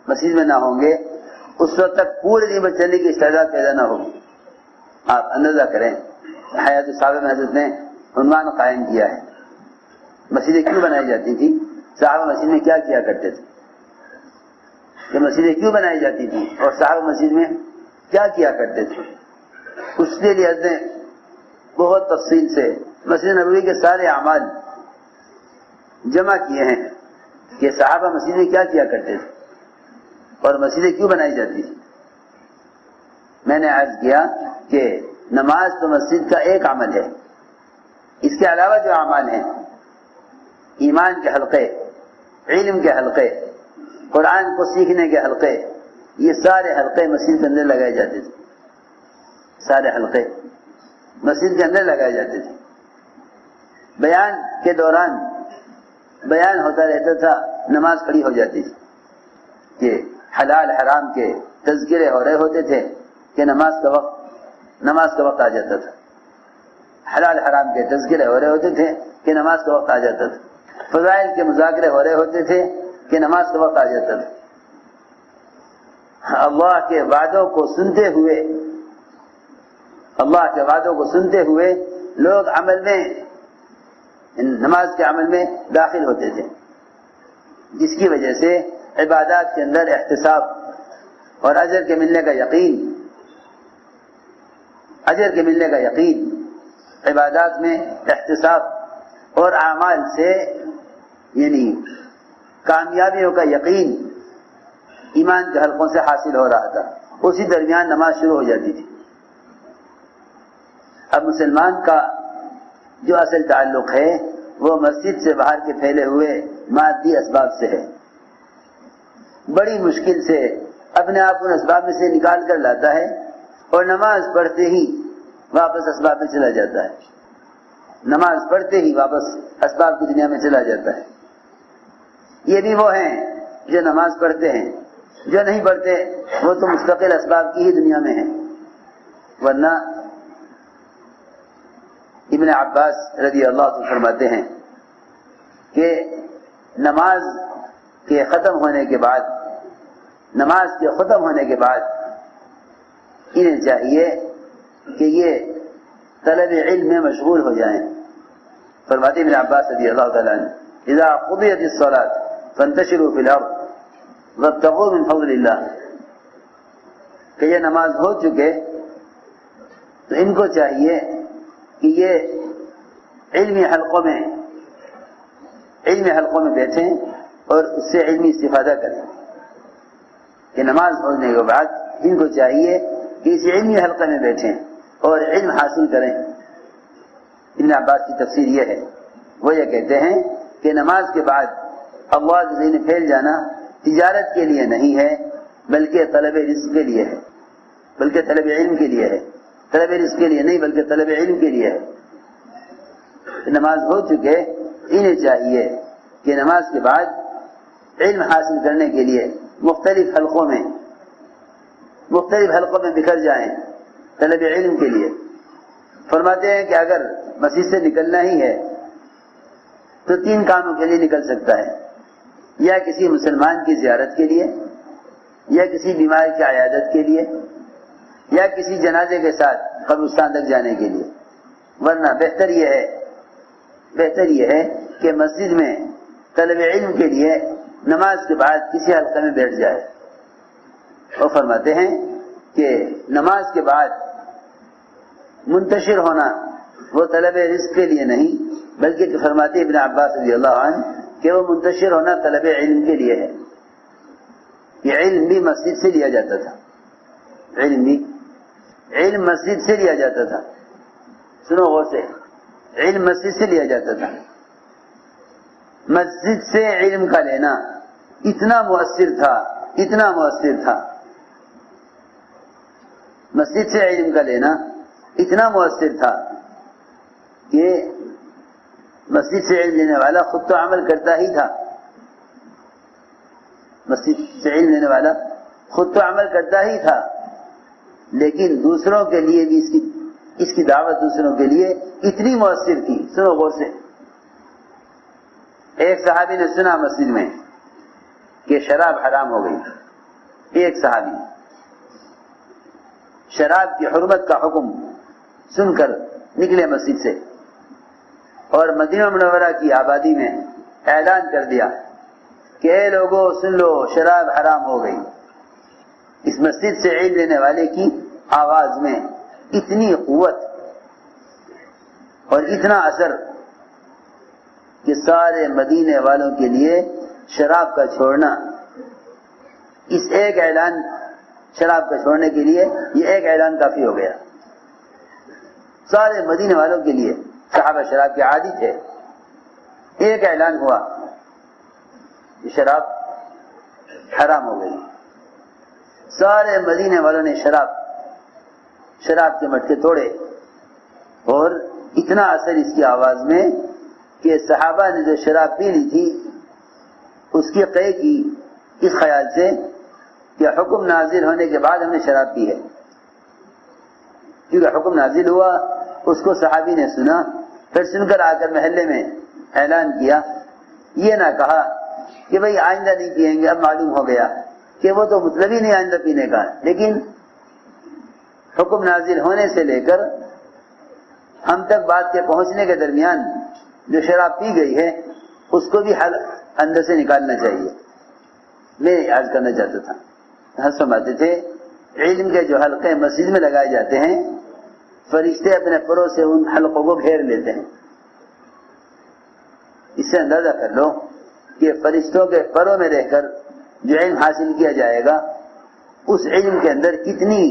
مسجد میں نہ ہوں گے اس وقت تک پورے دن چلنے کی استعداد پیدا نہ ہوگی. آپ اندازہ کریں حیات الصحابہ میں حضرت نے عنوان قائم کیا ہے مسجدیں کیوں بنائی جاتی تھی, صحابہ مسجد میں کیا کیا کرتے تھے, کہ مسجدیں کیوں بنائی جاتی تھی اور صحابہ مسجد میں کیا کیا کرتے تھے. اس کے لیے حضرت نے بہت تفصیل سے مسجد نبوی کے سارے اعمال جمع کیے ہیں کہ صحابہ مسجد میں کیا کیا کرتے تھے اور مسجدیں کیوں بنائی جاتی تھی. میں نے عرض کیا کہ نماز تو مسجد کا ایک عمل ہے, اس کے علاوہ جو اعمال ہیں ایمان کے حلقے, علم کے حلقے, قرآن کو سیکھنے کے حلقے, یہ سارے حلقے مسجد کے اندر لگائے جاتے تھے. سارے حلقے مسجد کے اندر لگائے جاتے تھے. بیان کے دوران بیان ہوتا رہتا تھا, نماز کھڑی ہو جاتی تھی کہ حلال حرام کے تذکرے ہو رہے ہوتے تھے کہ نماز کا وقت آ جاتا تھا. حلال حرام کے تذکرے ہو رہے ہوتے تھے کہ نماز کا وقت آ جاتا تھا. فضائل کے مذاکرے ہو رہے ہوتے تھے کہ نماز کا وقت آ جاتا تھا. اللہ کے وعدوں کو سنتے ہوئے لوگ عمل میں نماز کے عمل میں داخل ہوتے تھے, جس کی وجہ سے عبادات کے اندر احتساب اور اجر کے ملنے کا یقین, عبادات میں احتساب اور اعمال سے یعنی کامیابیوں کا یقین ایمان کے حلقوں سے حاصل ہو رہا تھا. اسی درمیان نماز شروع ہو جاتی تھی. اب مسلمان کا جو اصل تعلق ہے وہ مسجد سے باہر کے پھیلے ہوئے مادی اسباب سے ہے. بڑی مشکل سے اپنے آپ کو اسباب میں سے نکال کر لاتا ہے اور نماز پڑھتے ہی واپس اسباب میں چلا جاتا ہے. نماز پڑھتے ہی واپس اسباب کی دنیا میں چلا جاتا ہے. یہ بھی وہ ہیں جو نماز پڑھتے ہیں, جو نہیں پڑھتے وہ تو مستقل اسباب کی ہی دنیا میں ہیں. ورنہ ابن عباس رضی اللہ عنہ فرماتے ہیں کہ نماز کے ختم ہونے کے بعد انہیں چاہیے کہ یہ طلب علم میں مشغول ہو جائیں. فرماتے ابن عباس رضی اللہ تعالیٰ عنہ اذا قضیت الصلاۃ فانتشروا فی الارض وابتغوا من فضل اللہ, کہ یہ نماز ہو چکے تو ان کو چاہیے کہ یہ علمی حلقوں میں بیٹھیں اور اس سے علمی استفادہ کریں. کہ نماز پڑھنے کے بعد ان کو چاہیے کہ اس علمی حلقے میں بیٹھیں اور علم حاصل کریں. ابن عباس کی تفسیر یہ ہے, وہ یہ کہتے ہیں کہ نماز کے بعد اللہ کے ذہن پھیل جانا تجارت کے لیے نہیں ہے بلکہ طلب رزق کے لیے ہے, بلکہ طلب علم کے لیے ہے. طلب رزق کے لیے نہیں بلکہ طلب علم کے لیے ہے. نماز ہو چکے انہیں چاہیے کہ نماز کے بعد علم حاصل کرنے کے لیے مختلف حلقوں میں بکھر جائیں طلب علم کے لیے. فرماتے ہیں کہ اگر مسجد سے نکلنا ہی ہے تو 3 کاموں کے لیے نکل سکتا ہے, یا کسی مسلمان کی زیارت کے لیے, یا کسی بیمار کی عیادت کے لیے, یا کسی جنازے کے ساتھ قبرستان تک جانے کے لیے. ورنہ بہتر یہ ہے کہ مسجد میں طلب علم کے لیے نماز کے بعد کسی حلقے میں بیٹھ جائے. وہ فرماتے ہیں کہ نماز کے بعد منتشر ہونا وہ طلب رزق کے لیے نہیں بلکہ فرماتے ابن عباس رضی اللہ عنہ کہ وہ منتشر ہونا طلب علم کے لیے ہے. یہ علم بھی مسجد سے لیا جاتا تھا, علم مسجد سے لیا جاتا تھا. سنو غور سے, علم مسجد سے لیا جاتا تھا. مسجد سے علم کا لینا اتنا مؤثر تھا مسجد سے علم کا لینا اتنا مؤثر تھا کہ مسجد سے علم لینے والا خود تو عمل کرتا ہی تھا, مسجد سے علم لینے والا خود تو عمل کرتا ہی تھا, لیکن دوسروں کے لیے بھی اس کی دعوت دوسروں کے لیے اتنی مؤثر تھی. سنو غور سے, ایک صحابی نے سنا مسجد میں کہ شراب حرام ہو گئی, ایک صحابی شراب کی حرمت کا حکم سن کر نکلے مسجد سے اور مدینہ منورہ کی آبادی میں اعلان کر دیا کہ اے لوگوں سن لو، شراب حرام ہو گئی۔ اس مسجد سے علم لینے والے کی آواز میں اتنی قوت اور اتنا اثر کہ سارے مدینے والوں کے لیے شراب کا چھوڑنا، اس ایک اعلان، شراب کا چھوڑنے کے لیے یہ ایک اعلان کافی ہو گیا۔ سارے مدینے والوں کے لیے، صحابہ شراب کے عادی تھے، ایک اعلان ہوا کہ شراب حرام ہو گئی۔ سارے مدینے والوں نے شراب کے مٹکے توڑے اور اتنا اثر اس کی آواز میں کہ صحابہ نے جو شراب پی لی تھی اس کی قے کی اس خیال سے کہ حکم نازل ہونے کے بعد ہم نے شراب پی ہے، کیونکہ حکم نازل ہوا، اس کو صحابی نے سنا، پھر سن کر آ کر محلے میں اعلان کیا۔ یہ نہ کہا کہ بھئی آئندہ نہیں پیئیں گے، اب معلوم ہو گیا کہ وہ تو مطلب ہی نہیں آئندہ پینے کا، لیکن حکم نازل ہونے سے لے کر ہم تک بات کے پہنچنے کے درمیان جو شراب پی گئی ہے اس کو بھی حل اندر سے نکالنا چاہیے۔ میں عرض کرنا چاہتا تھا، حضرت فرماتے تھے علم کے جو حلقے مسجد میں لگائے جاتے ہیں، فرشتے اپنے پروں سے ان حلقوں کو گھیر لیتے ہیں۔ اس سے اندازہ کر لو کہ فرشتوں کے پروں میں رہ کر جو علم حاصل کیا جائے گا اس علم کے اندر کتنی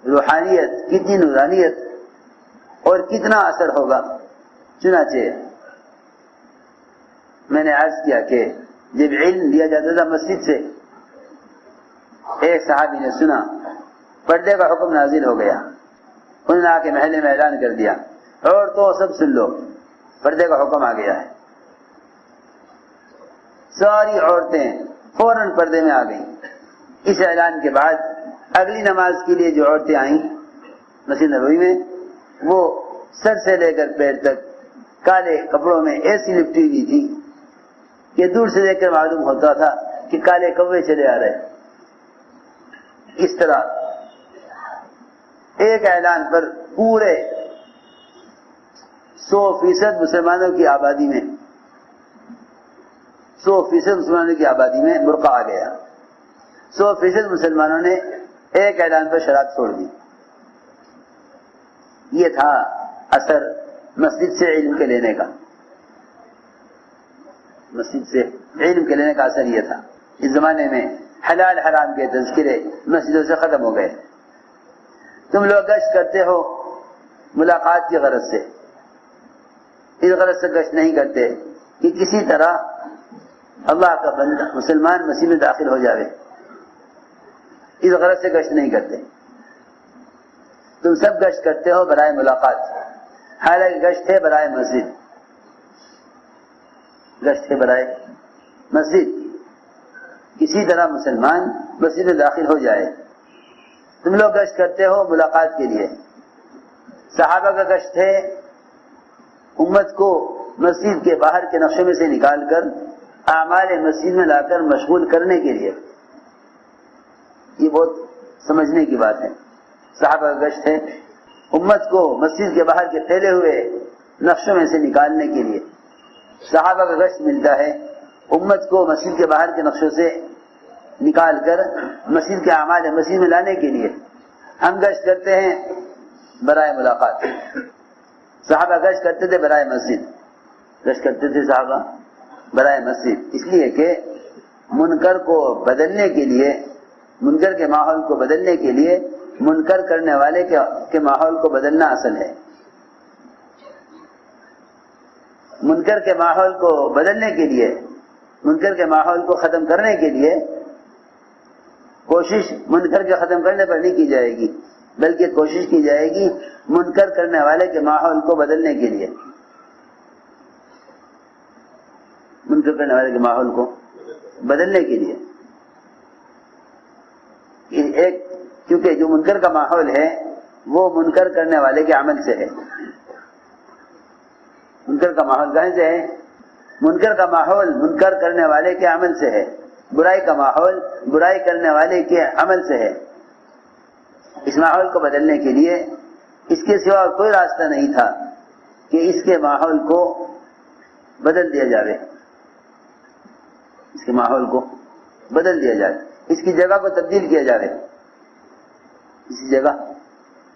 روحانیت، کتنی نورانیت اور کتنا اثر ہوگا۔ چنانچہ میں نے عرض کیا کہ جب علم لیا جاتا تھا مسجد سے، ایک صحابی نے سنا پردے کا حکم نازل ہو گیا، انہوں نے آ کے محلے میں اعلان کر دیا، عورتوں سب سن لو، پردے کا حکم آ گیا ہے۔ ساری عورتیں فوراً پردے میں آ گئیں۔ اس اعلان کے بعد اگلی نماز کے لیے جو عورتیں آئیں مسجد نبوی میں، وہ سر سے لے کر پیر تک کالے کپڑوں میں ایسی لپٹی ہوئی تھی کہ دور سے دیکھ کر معلوم ہوتا تھا کہ کالے کوے چلے آ رہے۔ اس طرح ایک اعلان پر پورے 100% مسلمانوں کی آبادی میں 100% مسلمانوں کی آبادی میں برقع آ گیا۔ 100% مسلمانوں نے ایک اعلان پر شراب چھوڑ دی۔ یہ تھا اثر مسجد سے علم کے لینے کا، مسجد سے علم کے لینے کا اثر یہ تھا۔ اس زمانے میں حلال حرام کے تذکرے مسجدوں سے ختم ہو گئے۔ تم لوگ گشت کرتے ہو ملاقات کی غرض سے، اس غرض سے گشت نہیں کرتے کہ کسی طرح اللہ کا بندہ مسلمان مسجد میں داخل ہو جاوے، اس غرض سے گشت نہیں کرتے۔ تم سب گشت کرتے ہو برائے ملاقات، حالانکہ گشت ہے برائے مسجد، گشت ہے برائے مسجد، کسی طرح مسلمان مسجد میں داخل ہو جائے۔ تم لوگ گشت کرتے ہو ملاقات کے لیے۔ صحابہ کا گشت ہے امت کو مسجد کے باہر کے نقشے میں سے نکال کر اعمال مسجد میں لا کر مشغول کرنے کے لیے۔ یہ بہت سمجھنے کی بات ہے۔ صحابہ کا گشت ہے امت کو مسجد کے باہر کے پھیلے ہوئے نقشوں میں سے نکالنے کے لیے۔ صحابہ کا گشت ملتا ہے امت کو مسجد کے باہر کے نقشوں سے نکال کر مسجد کے اعمال مسجد میں لانے کے لیے۔ ہم گشت کرتے ہیں برائے ملاقات، صحابہ گشت کرتے تھے برائے مسجد، گشت کرتے تھے صحابہ برائے مسجد، اس لیے کہ منکر کو بدلنے کے لیے، منکر کے ماحول کو بدلنے کے لیے منکر کرنے والے کے ماحول کو بدلنا اصل ہے۔ منکر کے ماحول کو بدلنے کے لیے، منکر کے ماحول کو ختم کرنے کے لیے کوشش منکر کے ختم کرنے پر نہیں کی جائے گی، بلکہ کوشش کی جائے گی منکر کرنے والے کے ماحول کو بدلنے کے لیے، منکر کرنے والے کے ماحول کو بدلنے کے لیے۔ ایک کیونکہ جو منکر کا ماحول ہے وہ منکر کرنے والے کے عمل سے ہے۔ منکر کا ماحول کہاں سے ہے؟ منکر کا ماحول منکر کرنے والے کے عمل سے ہے۔ برائی کا ماحول برائی کرنے والے کے عمل سے ہے. اس ماحول کو بدلنے کے لیے اس کے سوا کوئی راستہ نہیں تھا کہ اس کے ماحول کو بدل دیا جائے. اس کے ماحول کو بدل دیا جائے, اس کی جگہ کو تبدیل کیا جائے, اسی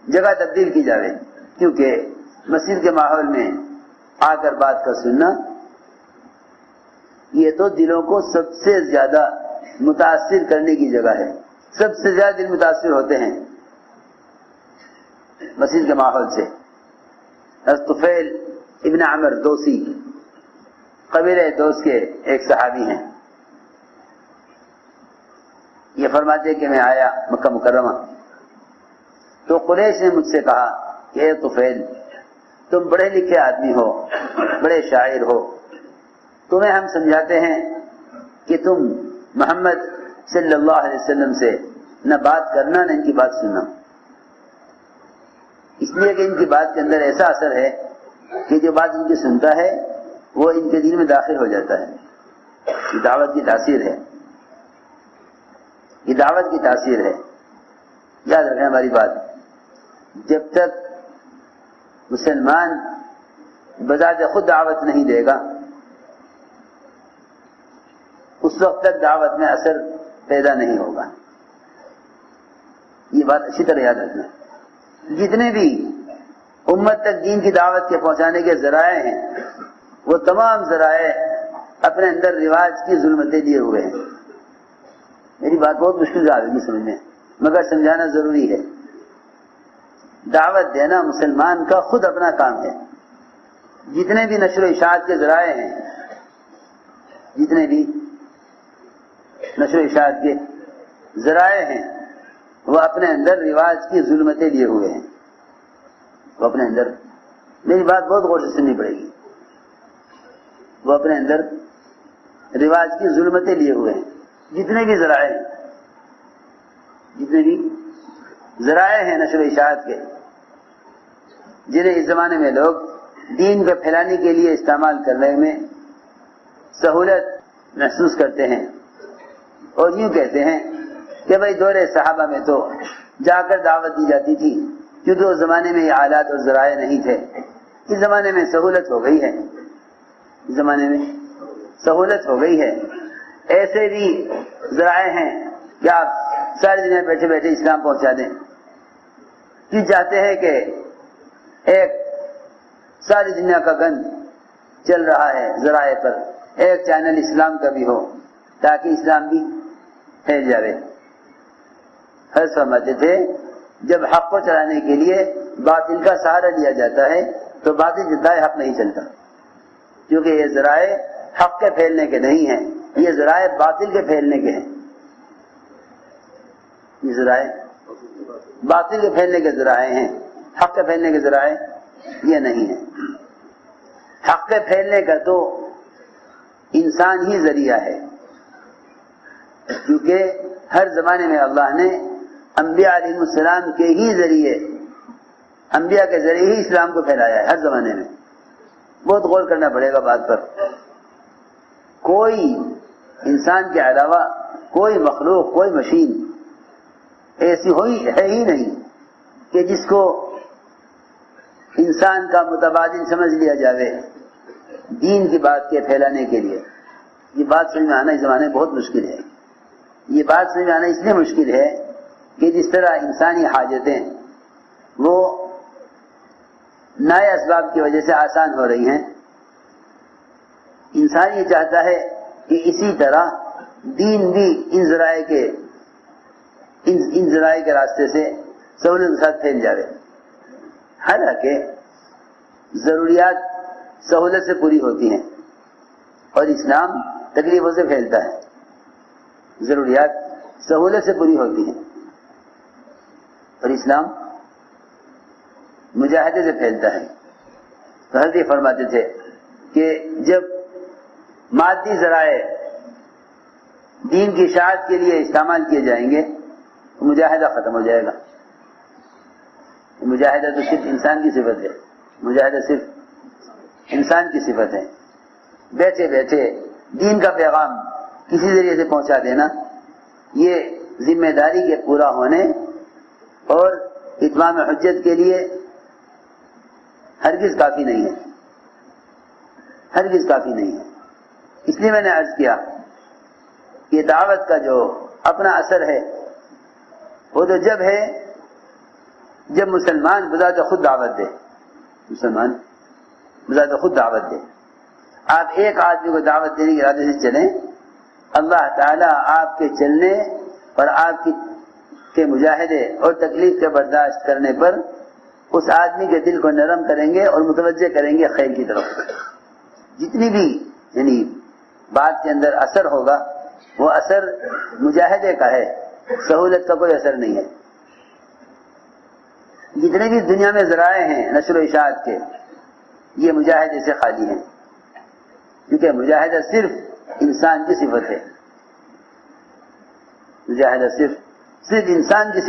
جگہ تبدیل کی جائے. کیونکہ مسجد کے ماحول میں آ کر بات کا سننا یہ تو دلوں کو سب سے زیادہ متاثر کرنے کی جگہ ہے. سب سے زیادہ دل متاثر ہوتے ہیں مسجد کے ماحول سے. طفیل ابن عمر دوسی قبیلہ دوس کے ایک صحابی ہیں. یہ فرماتے کہ میں آیا مکہ مکرمہ تو قریش نے مجھ سے کہا کہ اے طفیل, تم بڑے لکھے آدمی ہو, بڑے شاعر ہو, تمہیں ہم سمجھاتے ہیں کہ تم محمد صلی اللہ علیہ وسلم سے نہ بات کرنا نہ ان کی بات سننا, اس لیے کہ ان کی بات کے اندر ایسا اثر ہے کہ جو بات ان کی سنتا ہے وہ ان کے دل میں داخل ہو جاتا ہے. یہ دعوت کی تاثیر ہے, یہ دعوت کی تاثیر ہے. یاد رکھیں ہماری بات, جب تک مسلمان بذات خود دعوت نہیں دے گا اس وقت تک دعوت میں اثر پیدا نہیں ہوگا. یہ بات اچھی طرح یاد رکھنا. جتنے بھی امت تک دین کی دعوت کے پہنچانے کے ذرائع ہیں وہ تمام ذرائع اپنے اندر رواج کی ظلمتیں لیے ہوئے ہیں. میری بات بہت مشکل آ گی سمجھنے, مگر سمجھانا ضروری ہے. دعوت دینا مسلمان کا خود اپنا کام ہے. جتنے بھی نشر و اشاعت کے ذرائع ہیں, جتنے بھی نشر و اشاعت کے ذرائع ہیں وہ اپنے اندر رواج کی ظلمتیں لیے ہوئے ہیں. وہ اپنے اندر, میری بات بہت غور سے سننی پڑے گی, وہ اپنے اندر رواج کی ظلمتیں لیے ہوئے ہیں. جتنے بھی ذرائع ہیں, جتنے بھی ذرائع ہیں نشر و اشاعت کے, جنہیں اس زمانے میں لوگ دین کو پھیلانے کے لیے استعمال کرنے میں سہولت محسوس کرتے ہیں اور یوں کہتے ہیں کہ بھائی دور صحابہ میں تو جا کر دعوت دی جاتی تھی کیونکہ اس زمانے میں یہ آلات اور ذرائع نہیں تھے. اس زمانے میں سہولت ہو گئی ہے, اس زمانے میں سہولت ہو گئی ہے. ایسے بھی ذرائع ہیں کہ آپ ساری دنیا بیٹھے بیٹھے اسلام پہنچا دیں. کیوں چاہتے ہیں کہ ایک ساری دنیا کا گند چل رہا ہے ذرائع پر, ایک چینل اسلام کا بھی ہو تاکہ اسلام بھی پھیل جائے. ہر سمجھتے تھے جب حق کو چلانے کے لیے باطل کا سہارا لیا جاتا ہے تو باطل جتنا حق نہیں چلتا, کیونکہ یہ ذرائع حق کے پھیلنے کے نہیں ہیں, یہ ذرائع باطل کے پھیلنے کے ہیں. یہ ذرائع باطل کے پھیلنے کے ذرائع ہیں, حق کے پھیلنے کے ذرائع یہ نہیں ہیں. حق کے پھیلنے کا تو انسان ہی ذریعہ ہے, کیونکہ ہر زمانے میں اللہ نے انبیاء علیہ السلام کے ہی ذریعے, انبیاء کے ذریعے ہی اسلام کو پھیلایا ہے ہر زمانے میں. بہت غور کرنا پڑے گا بات پر. کوئی انسان کے علاوہ کوئی مخلوق, کوئی مشین ایسی ہے ہی نہیں کہ جس کو انسان کا متبادل سمجھ لیا جائے دین کی بات کے پھیلانے کے لیے. یہ بات سمجھ میں آنا اس زمانے میں بہت مشکل ہے. یہ بات سمجھ میں آنا اس لیے مشکل ہے کہ جس طرح انسانی حاجتیں وہ نئے اسباب کی وجہ سے آسان ہو رہی ہیں, انسان یہ چاہتا ہے کہ اسی طرح دین بھی ان ذرائع کے راستے سے سہولت کے ساتھ پھیل جائے. حالانکہ ضروریات سہولت سے پوری ہوتی ہیں اور اسلام تکلیفوں سے پھیلتا ہے. ضروریات سہولت سے پوری ہوتی ہیں اور اسلام مجاہدے سے پھیلتا ہے. تو حضرت فرماتے تھے کہ جب مادی ذرائع دین کی اشاعت کے لیے استعمال کیے جائیں گے تو مجاہدہ ختم ہو جائے گا. مجاہدہ تو صرف انسان کی صفت ہے, مجاہدہ صرف انسان کی صفت ہے. بیٹھے بیٹھے دین کا پیغام کسی ذریعے سے پہنچا دینا، یہ ذمہ داری کے پورا ہونے اور اتمام حجت کے لیے ہرگز کافی نہیں ہے، ہرگز کافی نہیں ہے۔ اس لیے میں نے عرض کیا کہ دعوت کا جو اپنا اثر ہے وہ تو جب ہے جب مسلمان بذات خود دعوت دے، مسلمان بذات خود دعوت دے۔ آپ ایک آدمی کو دعوت دینے کے ارادے سے چلیں، اللہ تعالیٰ آپ کے چلنے اور آپ کے مجاہدے اور تکلیف کے برداشت کرنے پر اس آدمی کے دل کو نرم کریں گے اور متوجہ کریں گے خیر کی طرف۔ جتنی بھی یعنی بات کے اندر اثر ہوگا وہ اثر مجاہدے کا ہے، سہولت کا کوئی اثر نہیں ہے۔ جتنے بھی دنیا میں ذرائع ہیں نشر و اشاعت کے، یہ مجاہدے سے خالی ہیں، کیونکہ مجاہدہ صرف انسان کی صفت ہے، مجاہدہ صرف انسان کی